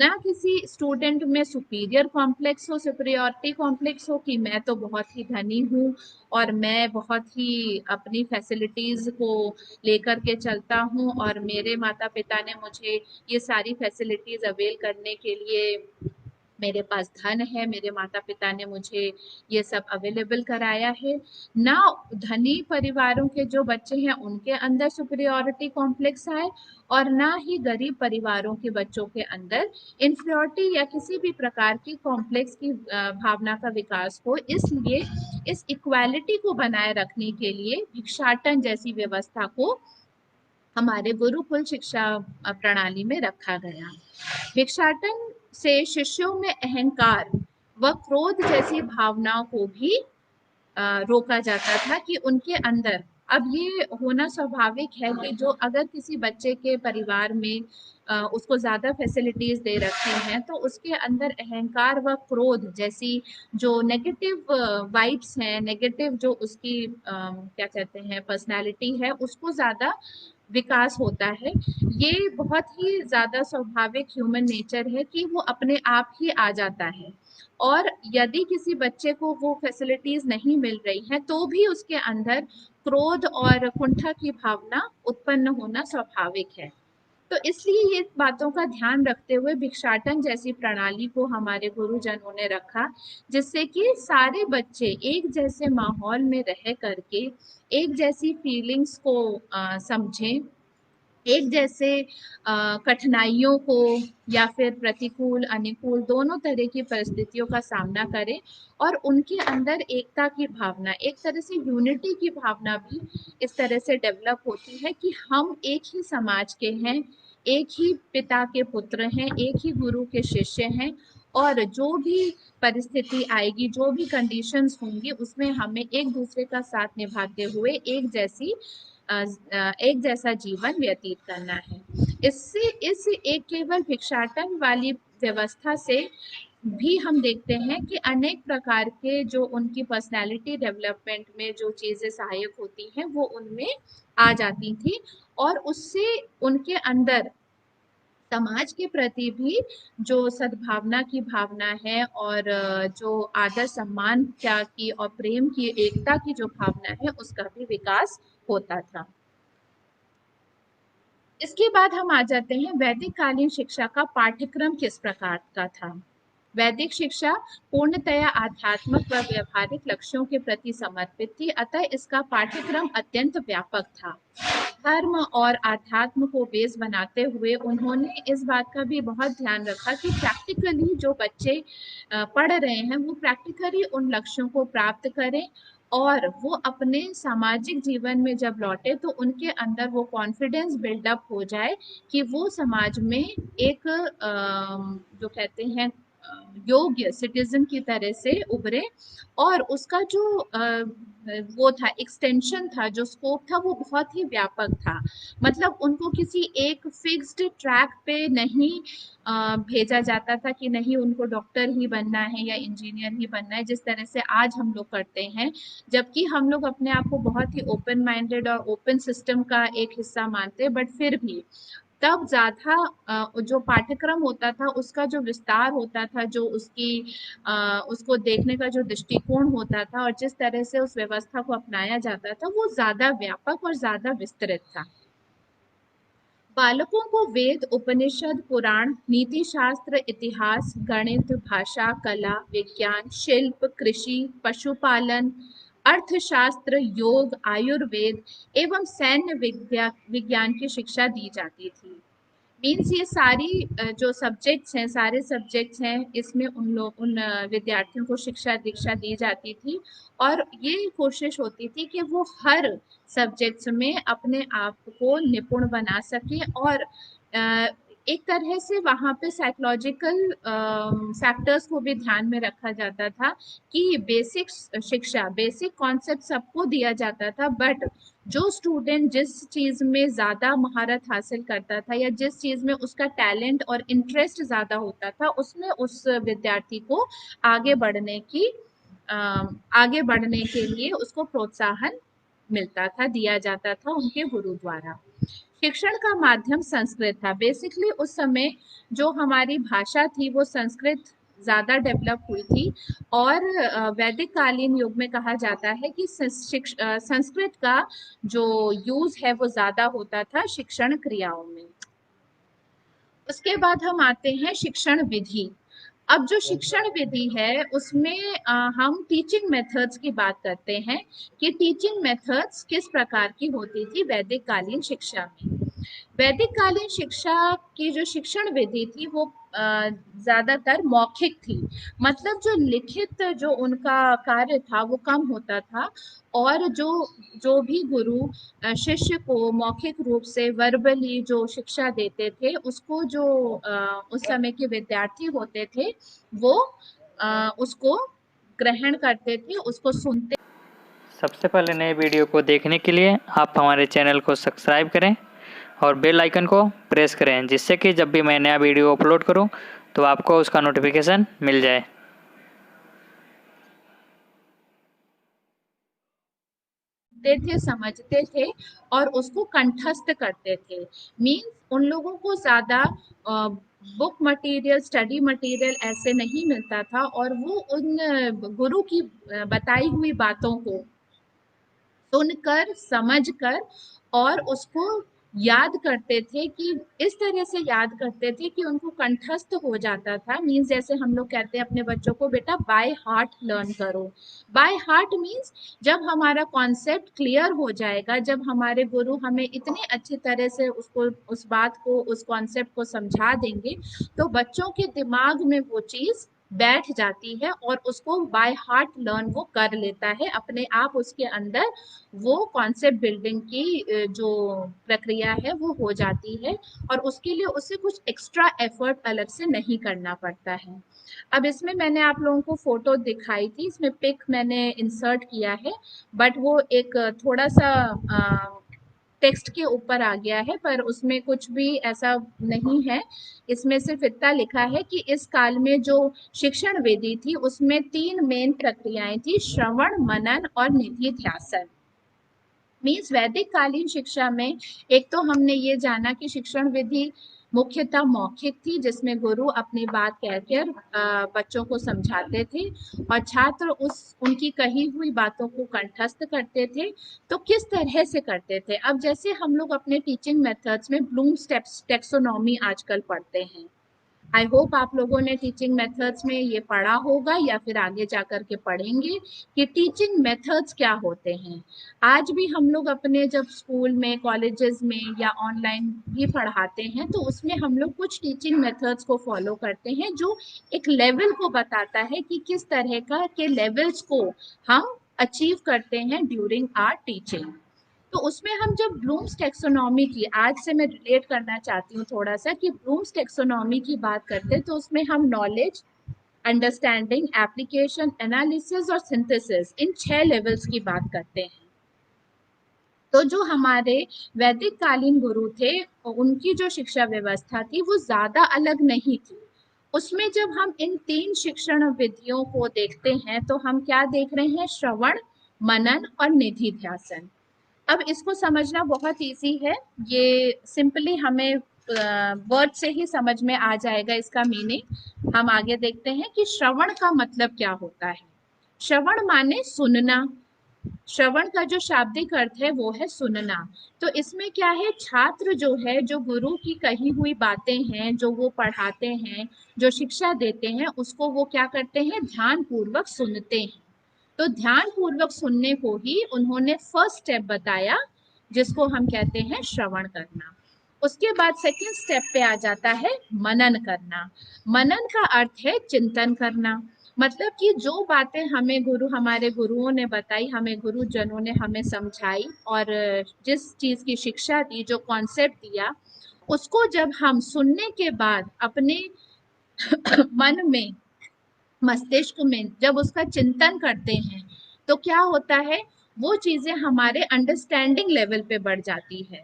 ना किसी स्टूडेंट में सुपीरियर कॉम्प्लेक्स हो, सुपीरियोरिटी कॉम्प्लेक्स हो कि मैं तो बहुत ही धनी हूँ और मैं बहुत ही अपनी फैसिलिटीज को लेकर के चलता हूँ और मेरे माता पिता ने मुझे ये सारी फैसिलिटीज अवेल करने के लिए, मेरे पास धन है, मेरे माता पिता ने मुझे ये सब अवेलेबल कराया है। ना धनी परिवारों के जो बच्चे हैं उनके अंदर सुपीरियोरिटी कॉम्प्लेक्स आए, और ना ही गरीब परिवारों के बच्चों के अंदर इंफीरियोरिटी या किसी भी प्रकार की कॉम्प्लेक्स की भावना का विकास हो। इसलिए इस इक्वालिटी को बनाए रखने के लिए भिक्षाटन जैसी व्यवस्था को हमारे गुरुकुल शिक्षा प्रणाली में रखा गया। भिक्षाटन से शिष्यों में अहंकार व क्रोध जैसी भावनाओं को भी रोका जाता था कि उनके अंदर, अब ये होना स्वाभाविक है कि जो अगर किसी बच्चे के परिवार में उसको ज्यादा फैसिलिटीज दे रखी हैं तो उसके अंदर अहंकार व क्रोध जैसी जो नेगेटिव वाइब्स हैं, नेगेटिव जो उसकी क्या कहते हैं पर्सनालिटी है, उसको ज्यादा विकास होता है। ये बहुत ही ज्यादा स्वाभाविक ह्यूमन नेचर है कि वो अपने आप ही आ जाता है, और यदि किसी बच्चे को वो फैसिलिटीज नहीं मिल रही हैं तो भी उसके अंदर क्रोध और कुंठा की भावना उत्पन्न होना स्वाभाविक है। तो इसलिए ये बातों का ध्यान रखते हुए भिक्षाटन जैसी प्रणाली को हमारे गुरुजनों ने रखा, जिससे कि सारे बच्चे एक जैसे माहौल में रह करके एक जैसी फीलिंग्स को समझें, एक जैसे कठिनाइयों को या फिर प्रतिकूल अनुकूल दोनों तरह की परिस्थितियों का सामना करें, और उनके अंदर एकता की भावना, एक तरह से यूनिटी की भावना भी इस तरह से डेवलप होती है कि हम एक ही समाज के हैं, एक ही पिता के पुत्र हैं, एक ही गुरु के शिष्य हैं, और जो भी परिस्थिति आएगी, जो भी कंडीशंस होंगी, उसमें हमें एक दूसरे का साथ निभाते हुए एक जैसा जीवन व्यतीत करना है। इससे इस एक केवल भिक्षाटन वाली व्यवस्था से भी हम देखते हैं कि अनेक प्रकार के जो उनकी पर्सनालिटी डेवलपमेंट में जो चीजें सहायक होती हैं वो उनमें आ जाती थी, और उससे उनके अंदर समाज के प्रति भी जो सद्भावना की भावना है और जो आदर सम्मान क्या की और प्रेम की एकता की जो भावना है उसका भी विकास होता था। इसके बाद हम आ जाते हैं वैदिक कालीन शिक्षा का पाठ्यक्रम किस प्रकार का था। वैदिक शिक्षा पूर्णतया आध्यात्मिक व व्यवहारिक लक्ष्यों के प्रति समर्पित थी, अतः इसका पाठ्यक्रम अत्यंत व्यापक था। धर्म और आध्यात्म को बेस बनाते हुए उन्होंने इस बात का भी बहुत ध्यान रखा कि प्रैक्टिकली जो बच्चे पढ़ रहे हैं वो प्रैक्टिकली उन लक्ष्यों को प्राप्त करें, और वो अपने सामाजिक जीवन में जब लौटे तो उनके अंदर वो कॉन्फिडेंस बिल्डअप हो जाए कि वो समाज में एक जो कहते हैं योग्य सिटीजन की तरह से उभरे। और उसका जो वो था, एक्सटेंशन था, जो स्कोप था, वो बहुत ही व्यापक था। मतलब उनको किसी एक फिक्स्ड ट्रैक पे नहीं भेजा जाता था कि नहीं उनको डॉक्टर ही बनना है या इंजीनियर ही बनना है, जिस तरह से आज हम लोग करते हैं। जबकि हम लोग अपने आप को बहुत ही ओपन माइंडेड और ओपन सिस्टम का एक हिस्सा मानते हैं, बट फिर भी तब ज़्यादा जो पाठ्यक्रम होता था उसका जो विस्तार होता था, जो उसको देखने का जो दृष्टिकोण होता था और जिस तरह से उस व्यवस्था को अपनाया जाता था, वो ज़्यादा व्यापक और ज़्यादा विस्तृत था। बालकों को वेद, उपनिषद, पुराण, नीति शास्त्र, इतिहास, गणित, भाषा, कला, विज्ञान, शिल्प, कृषि, पशुपालन, अर्थशास्त्र, योग, आयुर्वेद एवं सैन्य विज्ञान की शिक्षा दी जाती थी। मीन्स ये सारी जो सब्जेक्ट्स हैं, सारे सब्जेक्ट्स हैं, इसमें उन विद्यार्थियों को शिक्षा दीक्षा दी जाती थी। और ये कोशिश होती थी कि वो हर सब्जेक्ट्स में अपने आप को निपुण बना सके। और अ, एक तरह से वहाँ पे साइकोलॉजिकल फैक्टर्स को भी ध्यान में रखा जाता था कि बेसिक शिक्षा, बेसिक कॉन्सेप्ट सबको दिया जाता था, बट जो स्टूडेंट जिस चीज में ज्यादा महारत हासिल करता था या जिस चीज में उसका टैलेंट और इंटरेस्ट ज्यादा होता था, उसमें उस विद्यार्थी को आगे बढ़ने की अ, आगे बढ़ने के लिए उसको प्रोत्साहन मिलता था, दिया जाता था उनके गुरु द्वारा। शिक्षण का माध्यम संस्कृत था। बेसिकली उस समय जो हमारी भाषा थी वो संस्कृत ज़्यादा डेवलप हुई थी। और वैदिक कालीन युग में कहा जाता है कि संस्कृत का जो यूज है वो ज़्यादा होता था शिक्षण क्रियाओं में। उसके बाद हम आते हैं शिक्षण विधि। अब जो शिक्षण विधि है उसमें हम टीचिंग मेथड्स की बात करते हैं कि टीचिंग मेथड्स किस प्रकार की होती थी वैदिक कालीन शिक्षा में। वैदिक कालीन शिक्षा की जो शिक्षण विधि थी वो ज्यादातर मौखिक थी। मतलब जो लिखित जो उनका कार्य था वो कम होता था। और जो जो भी गुरु शिष्य को मौखिक रूप से वर्बली जो शिक्षा देते थे, उसको जो उस समय के विद्यार्थी होते थे वो उसको ग्रहण करते थे, उसको सुनते। सबसे पहले नए वीडियो को देखने के लिए आप हमारे चैनल को सब्सक्राइब करें और बेल आइकन को प्रेस करें, जिससे कि जब भी मैं नया वीडियो अपलोड करूं तो आपको उसका नोटिफिकेशन मिल जाए। थे, समझते थे और उसको कंठस्थ करते थे। मीन्स उन लोगों को ज्यादा बुक मटेरियल, स्टडी मटेरियल ऐसे नहीं मिलता था, और वो उन गुरु की बताई हुई बातों को सुनकर, समझकर और उसको याद करते थे। कि इस तरह से याद करते थे कि उनको कंठस्थ हो जाता था। मीन्स जैसे हम लोग कहते हैं अपने बच्चों को, बेटा बाय हार्ट लर्न करो। बाय हार्ट मीन्स जब हमारा कॉन्सेप्ट क्लियर हो जाएगा, जब हमारे गुरु हमें इतनी अच्छी तरह से उसको, उस बात को, उस कॉन्सेप्ट को समझा देंगे, तो बच्चों के दिमाग में वो चीज बैठ जाती है और उसको बाय हार्ट लर्न वो कर लेता है अपने आप। उसके अंदर वो कॉन्सेप्ट बिल्डिंग की जो प्रक्रिया है वो हो जाती है, और उसके लिए उसे कुछ एक्स्ट्रा एफर्ट अलग से नहीं करना पड़ता है। अब इसमें मैंने आप लोगों को फोटो दिखाई थी, इसमें पिक मैंने इंसर्ट किया है, बट वो एक थोड़ा सा टेक्स्ट के ऊपर आ गया है, पर उसमें कुछ भी ऐसा नहीं है। इसमें सिर्फ इतना लिखा है कि इस काल में जो शिक्षण विधि थी उसमें 3 मेन प्रक्रियाएं थी: श्रवण, मनन और निधिध्यासन। मीन्स वैदिक कालीन शिक्षा में एक तो हमने ये जाना कि शिक्षण विधि मुख्यतः मौखिक थी, जिसमें गुरु अपनी बात कहकर बच्चों को समझाते थे और छात्र उस उनकी कही हुई बातों को कंठस्थ करते थे। तो किस तरह से करते थे? अब जैसे हम लोग अपने टीचिंग मेथड्स में ब्लूम्स टेक्सोनॉमी आजकल पढ़ते हैं। आई होप आप लोगों ने टीचिंग मेथड्स में ये पढ़ा होगा या फिर आगे जाकर के पढ़ेंगे कि टीचिंग मेथड्स क्या होते हैं। आज भी हम लोग अपने जब स्कूल में, कॉलेजेस में या ऑनलाइन भी पढ़ाते हैं तो उसमें हम लोग कुछ टीचिंग मेथड्स को फॉलो करते हैं, जो एक लेवल को बताता है कि किस तरह का के लेवल्स को हम अचीव करते हैं ड्यूरिंग आवर टीचिंग। तो उसमें हम जब ब्लूम्स टेक्सोनॉमी की, आज से मैं रिलेट करना चाहती हूँ थोड़ा सा कि ब्लूम्स टेक्सोनॉमी की बात करते हैं, तो उसमें हम नॉलेज, अंडरस्टैंडिंग, एप्लीकेशन, एनालिसिस और सिंथेसिस, इन 6 लेवल्स की बात करते हैं। तो जो हमारे वैदिक कालीन गुरु थे, उनकी जो शिक्षा व्यवस्था थी वो ज्यादा अलग नहीं थी। उसमें जब हम इन 3 शिक्षण विधियों को देखते हैं तो हम क्या देख रहे हैं? श्रवण, मनन और निधि ध्यासन। अब इसको समझना बहुत इजी है, ये सिंपली हमें वर्ड से ही समझ में आ जाएगा इसका मीनिंग। हम आगे देखते हैं कि श्रवण का मतलब क्या होता है। श्रवण माने सुनना। श्रवण का जो शाब्दिक अर्थ है वो है सुनना। तो इसमें क्या है, छात्र जो है, जो गुरु की कही हुई बातें हैं, जो वो पढ़ाते हैं, जो शिक्षा देते हैं, उसको वो क्या करते हैं? ध्यान पूर्वक सुनते हैं। तो ध्यान पूर्वक सुनने को ही उन्होंने फर्स्ट स्टेप बताया, जिसको हम कहते हैं श्रवण करना। उसके बाद सेकंड स्टेप पे आ जाता है मनन करना। मनन का अर्थ है चिंतन करना। मतलब कि जो बातें हमें हमारे गुरुओं ने बताई, हमें गुरुजनों ने हमें समझाई, और जिस चीज की शिक्षा दी, जो कॉन्सेप्ट दिया, उसको जब हम सुनने के बाद अपने मन में, मस्तिष्क में जब उसका चिंतन करते हैं, तो क्या होता है? वो चीजें हमारे अंडरस्टैंडिंग लेवल पे बढ़ जाती है।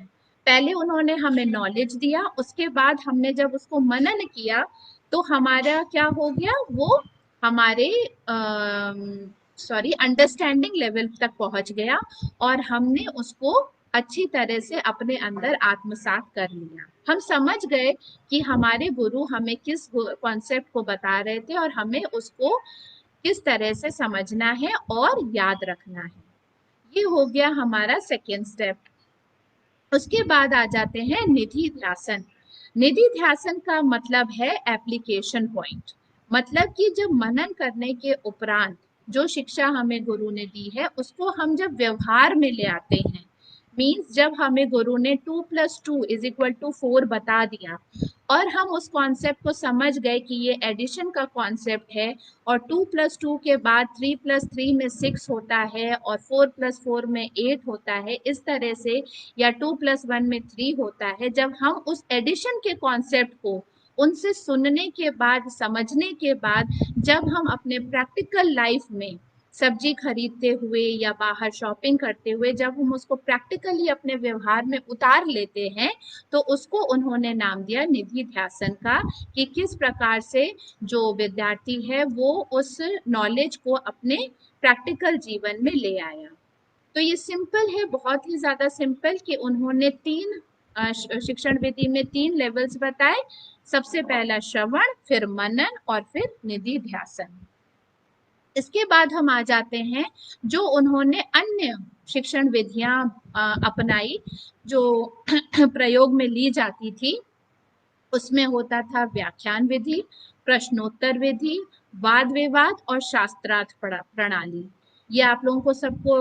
पहले उन्होंने हमें नॉलेज दिया, उसके बाद हमने जब उसको मनन किया, तो हमारा क्या हो गया? वो हमारे अंडरस्टैंडिंग लेवल तक पहुंच गया, और हमने उसको अच्छी तरह से अपने अंदर आत्मसात कर लिया। हम समझ गए कि हमारे गुरु हमें किस कॉन्सेप्ट को बता रहे थे, और हमें उसको किस तरह से समझना है और याद रखना है। ये हो गया हमारा सेकेंड स्टेप। उसके बाद आ जाते हैं निधि ध्यासन। निधि ध्यासन का मतलब है एप्लीकेशन पॉइंट। मतलब कि जब मनन करने के उपरांत जो शिक्षा हमें गुरु ने दी है, उसको हम जब व्यवहार में ले आते हैं, मीन्स जब हमें गुरु ने 2+2=4 बता दिया, और हम उस कॉन्सेप्ट को समझ गए कि ये एडिशन का कॉन्सेप्ट है, और 2+2 के बाद 3+3 में 6 होता है, और 4+4 में 8 होता है, इस तरह से, या 2+1 में 3 होता है। जब हम उस एडिशन के कॉन्सेप्ट को उनसे सुनने के बाद, समझने के बाद, जब हम अपने प्रैक्टिकल लाइफ में सब्जी खरीदते हुए या बाहर शॉपिंग करते हुए जब हम उसको प्रैक्टिकली अपने व्यवहार में उतार लेते हैं, तो उसको उन्होंने नाम दिया निधि ध्यासन का, कि किस प्रकार से जो विद्यार्थी है वो उस नॉलेज को अपने प्रैक्टिकल जीवन में ले आया। तो ये सिंपल है, बहुत ही ज्यादा सिंपल, कि उन्होंने 3 शिक्षण विधि में 3 लेवल्स बताए। सबसे पहला श्रवण, फिर मनन, और फिर निधि ध्यासन। इसके बाद हम आ जाते हैं जो उन्होंने अन्य शिक्षण विधियां अपनाई, जो प्रयोग में ली जाती थी। उसमें होता था व्याख्यान विधि, प्रश्नोत्तर विधि, वाद विवाद और शास्त्रार्थ प्रणाली। ये आप लोगों को सबको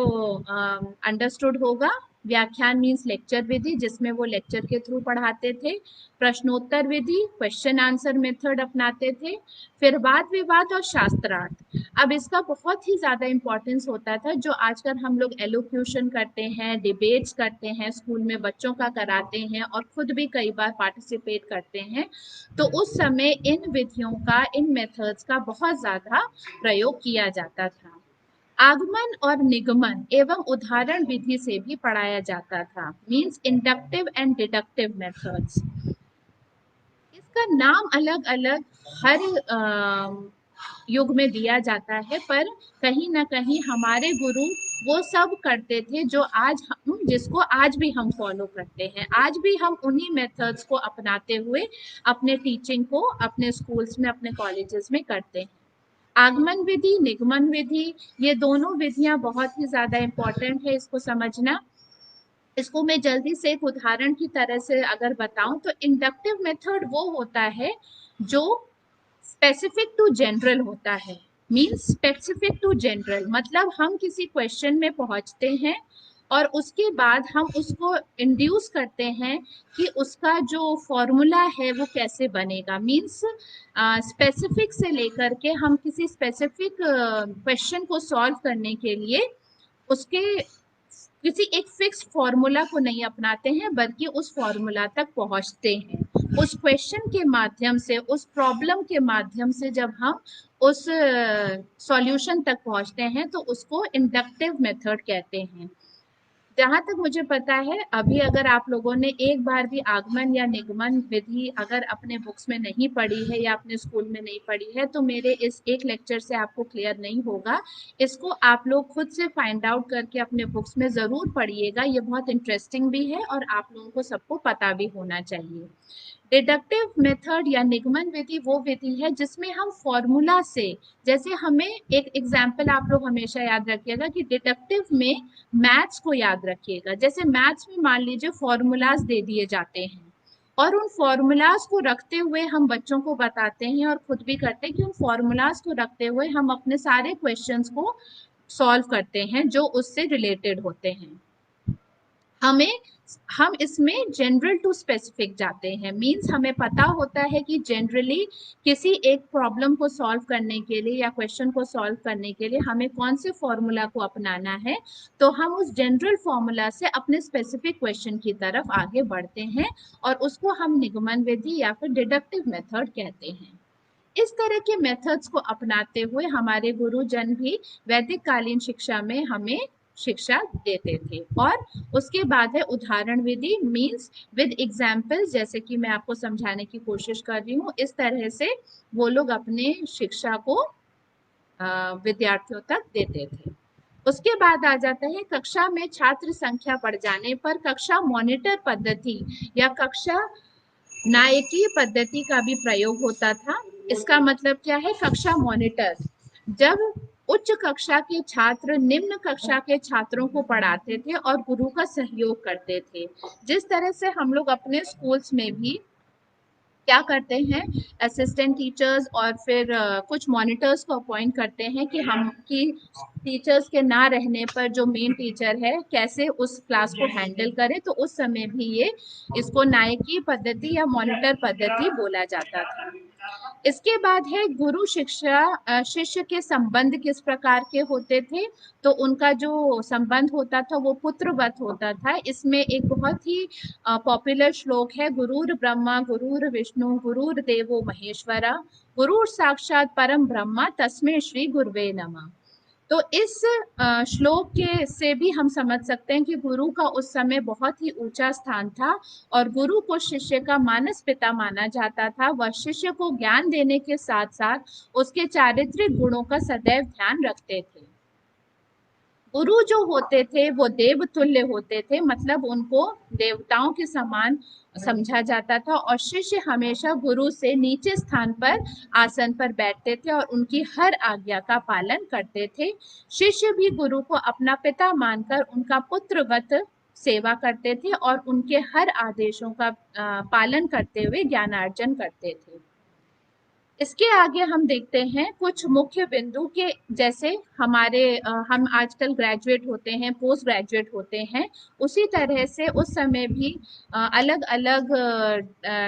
अंडरस्टूड होगा। व्याख्यान मीन्स लेक्चर विधि, जिसमें वो लेक्चर के थ्रू पढ़ाते थे। प्रश्नोत्तर विधि, क्वेश्चन आंसर मेथड अपनाते थे। फिर वाद विवाद और शास्त्रार्थ। अब इसका बहुत ही ज्यादा इंपॉर्टेंस होता था, जो आजकल हम लोग एलोक्यूशन करते हैं, डिबेट्स करते हैं, स्कूल में बच्चों का कराते हैं, और खुद भी कई बार पार्टिसिपेट करते हैं। तो उस समय इन विधियों का, इन मेथड्स का बहुत ज्यादा प्रयोग किया जाता था। आगमन और निगमन एवं उदाहरण विधि से भी पढ़ाया जाता था, means inductive and deductive methods. इसका नाम अलग अलग हर युग में दिया जाता है, पर कहीं ना कहीं हमारे गुरु वो सब करते थे जो जिसको आज भी हम फॉलो करते हैं। आज भी हम उन्हीं मेथड्स को अपनाते हुए अपने टीचिंग को अपने स्कूल्स में, अपने कॉलेजेस में करते हैं। आगमन विधि, निगमन विधि, ये दोनों विधियां बहुत ही ज्यादा इंपॉर्टेंट है इसको समझना। इसको मैं जल्दी से एक उदाहरण की तरह से अगर बताऊं, तो इंडक्टिव मेथड वो होता है जो स्पेसिफिक टू जनरल होता है। मीन्स स्पेसिफिक टू जनरल मतलब हम किसी क्वेश्चन में पहुंचते हैं, और उसके बाद हम उसको इंड्यूस करते हैं कि उसका जो फॉर्मूला है वो कैसे बनेगा। मीन्स स्पेसिफिक से लेकर के हम किसी स्पेसिफिक क्वेश्चन को सॉल्व करने के लिए उसके किसी एक फिक्स फॉर्मूला को नहीं अपनाते हैं, बल्कि उस फॉर्मूला तक पहुंचते हैं उस क्वेश्चन के माध्यम से, उस प्रॉब्लम के माध्यम से। जब हम उस सॉल्यूशन तक पहुंचते हैं तो उसको इंडक्टिव मेथड कहते हैं। जहां तक मुझे पता है, अभी अगर आप लोगों ने एक बार भी आगमन या निगमन विधि अगर अपने बुक्स में नहीं पढ़ी है या अपने स्कूल में नहीं पढ़ी है, तो मेरे इस एक लेक्चर से आपको क्लियर नहीं होगा। इसको आप लोग खुद से फाइंड आउट करके अपने बुक्स में जरूर पढ़िएगा। ये बहुत इंटरेस्टिंग भी है और आप लोगों को सबको पता भी होना चाहिए। डिडक्टिव मेथड या निगमन विधि वो विधि है जिसमें हम फॉर्मूला से, जैसे हमें एक एग्जाम्पल आप लोग हमेशा याद रखिएगा कि डिडक्टिव में मैथ्स को याद रखिएगा। जैसे मैथ्स में मान लीजिए फॉर्मूलाज दे दिए जाते हैं और उन फॉर्मूलाज को रखते हुए हम बच्चों को बताते हैं और खुद भी करते हैं कि उन फॉर्मूलाज को रखते हुए हम अपने सारे क्वेश्चंस को सॉल्व करते हैं जो उससे रिलेटेड होते हैं। हमें हम इसमें जनरल टू स्पेसिफिक जाते हैं। मींस हमें पता होता है कि जनरली किसी एक प्रॉब्लम को सॉल्व करने के लिए या क्वेश्चन को सॉल्व करने के लिए हमें कौन से फॉर्मूला को अपनाना है, तो हम उस जनरल फॉर्मूला से अपने स्पेसिफिक क्वेश्चन की तरफ आगे बढ़ते हैं और उसको हम निगमन विधि या फिर डिडक्टिव मेथड कहते हैं। इस तरह के मेथड्स को अपनाते हुए हमारे गुरुजन भी वैदिक कालीन शिक्षा में हमें शिक्षा देते थे। और उसके बाद है उदाहरण विधि, मीन्स विद एग्जाम्पल्स, जैसे कि मैं आपको समझाने की कोशिश कर रही हूँ। इस तरह से वो लोग अपने शिक्षा को विद्यार्थियों तक देते थे। उसके बाद आ जाता है कक्षा में छात्र संख्या बढ़ जाने पर कक्षा मॉनिटर पद्धति या कक्षा नायकीय पद्धति का भी प्रयोग होता था। इसका मतलब क्या है? कक्षा मॉनिटर, जब उच्च कक्षा के छात्र निम्न कक्षा के छात्रों को पढ़ाते थे और गुरु का सहयोग करते थे। जिस तरह से हम लोग अपने स्कूल्स में भी क्या करते हैं, असिस्टेंट टीचर्स और फिर कुछ मॉनिटर्स को अपॉइंट करते हैं कि हम कि टीचर्स के ना रहने पर जो मेन टीचर है कैसे उस क्लास को हैंडल करे, तो उस समय भी ये इसको नायकी पद्धति या मॉनिटर पद्धति बोला जाता था। इसके बाद है गुरु शिष्य शिष्य के संबंध किस प्रकार के होते थे, तो उनका जो संबंध होता था वो पुत्रवत होता था। इसमें एक बहुत ही पॉपुलर श्लोक है, गुरुर ब्रह्मा गुरुर विष्णु गुरुर देवो महेश्वरा गुरुर साक्षात परम ब्रह्मा तस्मै श्री गुरुवे नमः। तो इस श्लोक के से भी हम समझ सकते हैं कि गुरु का उस समय बहुत ही ऊंचा स्थान था और गुरु को शिष्य का मानस पिता माना जाता था। वह शिष्य को ज्ञान देने के साथ साथ उसके चारित्रिक गुणों का सदैव ध्यान रखते थे। गुरु जो होते थे वो देवतुल्य होते थे, मतलब उनको देवताओं के समान समझा जाता था और शिष्य हमेशा गुरु से नीचे स्थान पर आसन पर बैठते थे और उनकी हर आज्ञा का पालन करते थे। शिष्य भी गुरु को अपना पिता मानकर उनका पुत्रवत सेवा करते थे और उनके हर आदेशों का पालन करते हुए ज्ञानार्जन करते थे। इसके आगे हम देखते हैं कुछ मुख्य बिंदु के, जैसे हमारे हम आजकल ग्रेजुएट होते हैं, पोस्ट ग्रेजुएट होते हैं, उसी तरह से उस समय भी अलग अलग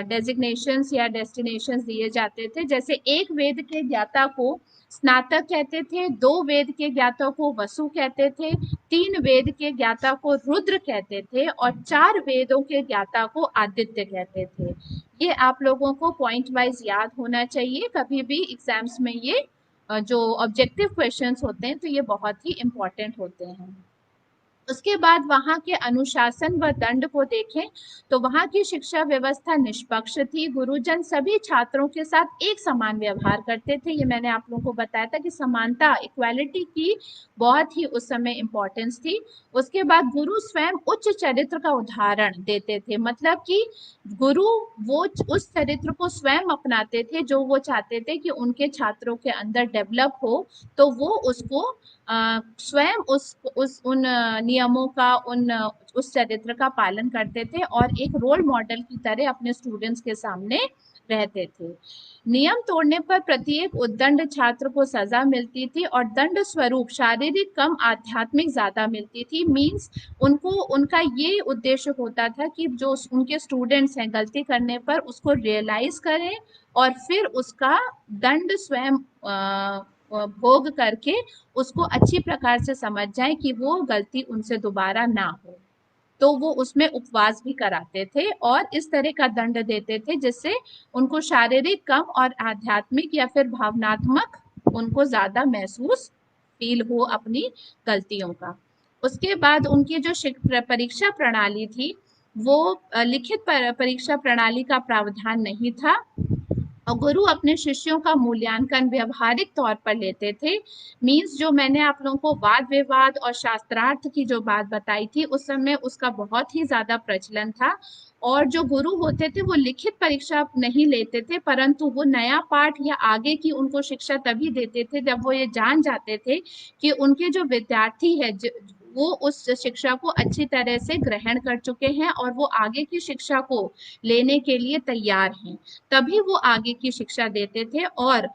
डेजिग्नेशंस या डेस्टिनेशंस दिए जाते थे। जैसे एक वेद के ज्ञाता को स्नातक कहते थे, 2 वेद के ज्ञाता को वसु कहते थे, 3 वेद के ज्ञाता को रुद्र कहते थे और 4 वेदों के ज्ञाता को आदित्य कहते थे। ये आप लोगों को पॉइंट वाइज याद होना चाहिए, कभी भी एग्जाम्स में ये जो ऑब्जेक्टिव क्वेश्चंस होते हैं तो ये बहुत ही इम्पोर्टेंट होते हैं। उसके बाद वहाँ के अनुशासन व दंड को देखें तो वहाँ की शिक्षा व्यवस्था निष्पक्ष थी। गुरुजन सभी छात्रों के साथ एक समान व्यवहार करते थे। ये मैंने आप लोगों को बताया था कि समानता, इक्वालिटी की बहुत ही उस समय इम्पोर्टेंस थी। उसके बाद गुरु स्वयं उच्च चरित्र का उदाहरण देते थे, मतलब कि गुरु वो उस चरित्र को स्वयं अपनाते थे जो वो चाहते थे कि उनके छात्रों के अंदर डेवलप हो, तो वो उसको स्वयं उस उन नियमों का उस चरित्र का पालन करते थे और एक रोल मॉडल की तरह अपने स्टूडेंट्स के सामने रहते थे। नियम तोड़ने पर प्रत्येक उद्दंड छात्र को सजा मिलती थी और दंड स्वरूप शारीरिक कम आध्यात्मिक ज्यादा मिलती थी। मींस उनको उनका ये उद्देश्य होता था कि जो उनके स्टूडेंट्स हैं गलती करने पर उसको रियलाइज करें और फिर उसका दंड स्वयं भोग करके उसको अच्छी प्रकार से समझ जाए कि वो गलती उनसे दोबारा ना हो। तो वो उसमें उपवास भी कराते थे और इस तरह का दंड देते थे जिससे उनको शारीरिक कम और आध्यात्मिक या फिर भावनात्मक उनको ज्यादा महसूस फील हो अपनी गलतियों का। उसके बाद उनकी जो परीक्षा प्रणाली थी वो लिखित परीक्षा प्रणाली का प्रावधान नहीं था और गुरु अपने शिष्यों का मूल्यांकन व्यवहारिक तौर पर लेते थे। मीन्स जो मैंने आप लोगों को वाद विवाद और शास्त्रार्थ की जो बात बताई थी उस समय उसका बहुत ही ज्यादा प्रचलन था और जो गुरु होते थे वो लिखित परीक्षा नहीं लेते थे परंतु वो नया पाठ या आगे की उनको शिक्षा तभी देते थे जब वो ये जान जाते थे कि उनके जो विद्यार्थी है वो उस शिक्षा को अच्छी तरह से ग्रहण कर चुके हैं और वो आगे की शिक्षा को लेने के लिए तैयार हैं, तभी वो आगे की शिक्षा देते थे। और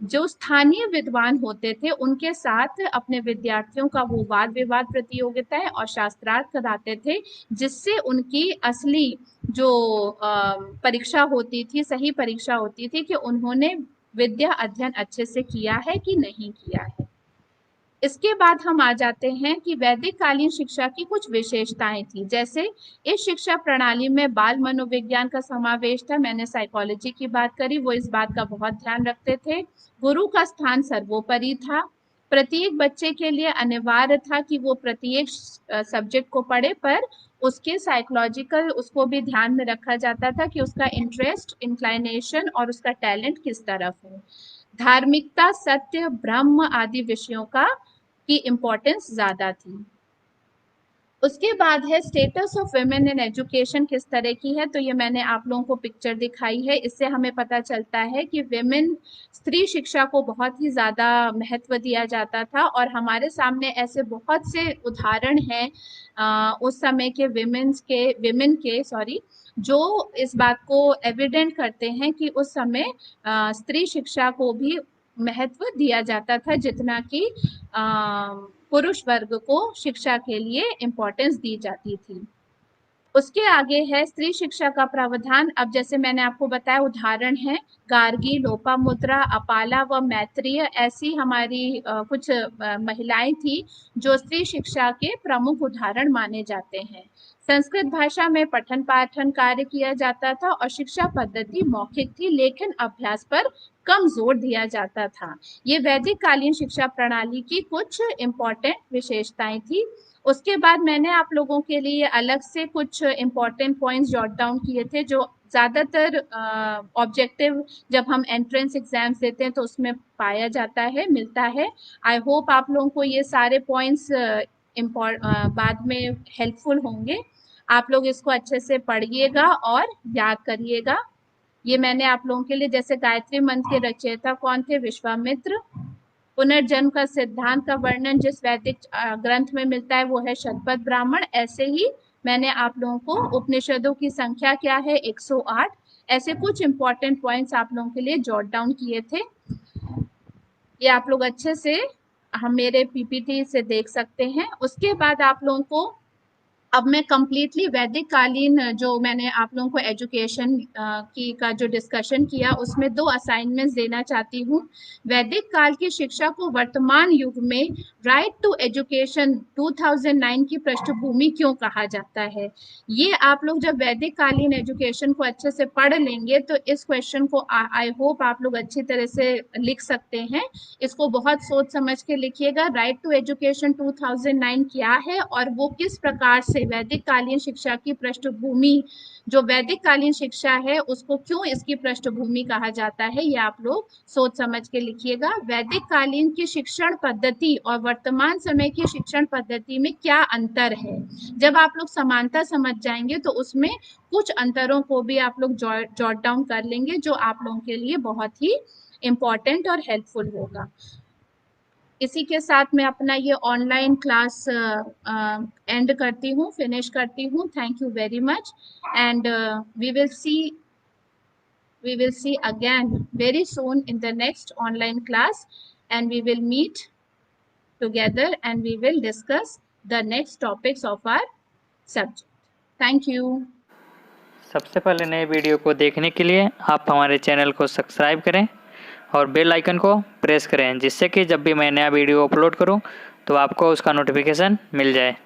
जो स्थानीय विद्वान होते थे उनके साथ अपने विद्यार्थियों का वो वाद विवाद प्रतियोगिताएं और शास्त्रार्थ कराते थे जिससे उनकी असली जो परीक्षा होती थी, सही परीक्षा होती थी कि उन्होंने विद्या अध्ययन अच्छे से किया है कि नहीं किया है। इसके बाद हम आ जाते हैं कि वैदिक कालीन शिक्षा की कुछ विशेषताएं थी। जैसे इस शिक्षा प्रणाली में बाल मनोविज्ञान का समावेश था, मैंने साइकोलॉजी की बात करी, वो इस बात का बहुत ध्यान रखते थे। गुरु का स्थान सर्वोपरि था। प्रत्येक बच्चे के लिए अनिवार्य था कि वो प्रत्येक सब्जेक्ट को पढ़े पर उसके साइकोलॉजिकल उसको भी ध्यान में रखा जाता था कि उसका इंटरेस्ट, इंक्लाइनेशन और उसका टैलेंट किस तरफ है। धार्मिकता, सत्य, ब्रह्म आदि विषयों का की इम्पोर्टेंस ज्यादा थी। उसके बाद है status of women in education किस तरह की है, तो ये मैंने आप लोगों को पिक्चर दिखाई है। इससे हमें पता चलता है कि विमेन, स्त्री शिक्षा को बहुत ही ज्यादा महत्व दिया जाता था और हमारे सामने ऐसे बहुत से उदाहरण हैं उस समय के विमेन के सॉरी जो इस बात को एविडेंट करते हैं कि उस समय स्त्री शिक्षा को भी महत्व दिया जाता था जितना कि पुरुष वर्ग को शिक्षा के लिए इम्पोर्टेंस दी जाती थी। उसके आगे है स्त्री शिक्षा का प्रावधान। अब जैसे मैंने आपको बताया उदाहरण है गार्गी, लोपामुद्रा, अपाला व मैत्रेय, ऐसी हमारी कुछ महिलाएं थी जो स्त्री शिक्षा के प्रमुख उदाहरण माने जाते हैं। संस्कृत भाषा में पठन पाठन कार्य किया जाता था और शिक्षा पद्धति मौखिक थी लेकिन अभ्यास पर कम जोर दिया जाता था। ये वैदिक कालीन शिक्षा प्रणाली की कुछ इम्पोर्टेंट विशेषताएं थी। उसके बाद मैंने आप लोगों के लिए अलग से कुछ इम्पोर्टेंट पॉइंट्स जॉट डाउन किए थे जो ज़्यादातर ऑब्जेक्टिव जब हम एंट्रेंस एग्जाम्स देते हैं तो उसमें पाया जाता है, मिलता है। आई होप आप लोगों को ये सारे पॉइंट्स बाद में हेल्पफुल होंगे। आप लोग इसको अच्छे से पढ़िएगा और याद करिएगा। ये मैंने आप लोगों के लिए, जैसे गायत्री मंत्र के रचयिता कौन थे? विश्वामित्र। पुनर्जन्म का सिद्धांत का वर्णन जिस वैदिक ग्रंथ में मिलता है वो है शतपथ ब्राह्मण। ऐसे ही मैंने आप लोगों को उपनिषदों की संख्या क्या है 108, ऐसे कुछ इंपॉर्टेंट पॉइंट्स आप लोगों के लिए जॉट डाउन किए थे। ये आप लोग अच्छे से हम मेरे पीपीटी से देख सकते हैं। उसके बाद आप लोगों को अब मैं कंप्लीटली वैदिक कालीन जो मैंने आप लोगों को एजुकेशन की का जो डिस्कशन किया उसमें 2 असाइनमेंट्स देना चाहती हूँ। वैदिक काल की शिक्षा को वर्तमान युग में राइट टू एजुकेशन 2009 की पृष्ठभूमि क्यों कहा जाता है? ये आप लोग जब वैदिक कालीन एजुकेशन को अच्छे से पढ़ लेंगे तो इस क्वेश्चन को आई होप आप लोग अच्छी तरह से लिख सकते हैं। इसको बहुत सोच समझ के लिखिएगा। राइट टू एजुकेशन 2009 क्या है और वो किस प्रकार से वैदिक कालीन शिक्षा की पृष्ठभूमि, जो वैदिक कालीन शिक्षा है उसको क्यों इसकी पृष्ठभूमि कहा जाता है, ये आप लोग सोच समझ के लिखिएगा। वैदिक कालीन की शिक्षण पद्धति और वर्तमान समय की शिक्षण पद्धति में क्या अंतर है? जब आप लोग समानता समझ जाएंगे तो उसमें कुछ अंतरों को भी आप लोग जॉट डाउन कर लेंगे जो आप लोगों के लिए बहुत ही इम्पॉर्टेंट और हेल्पफुल होगा। इसी के साथ मैं अपना ये ऑनलाइन क्लास एंड करती हूँ, फिनिश करती हूँ। Thank you very much and we will see again very soon in the next online class and we will meet together and we will discuss the next topics of our subject. Thank you. सबसे पहले नए video को देखने के लिए आप हमारे channel को सब्सक्राइब करें और बेल आइकन को प्रेस करें, जिससे कि जब भी मैं नया वीडियो अपलोड करूं तो आपको उसका नोटिफिकेशन मिल जाए।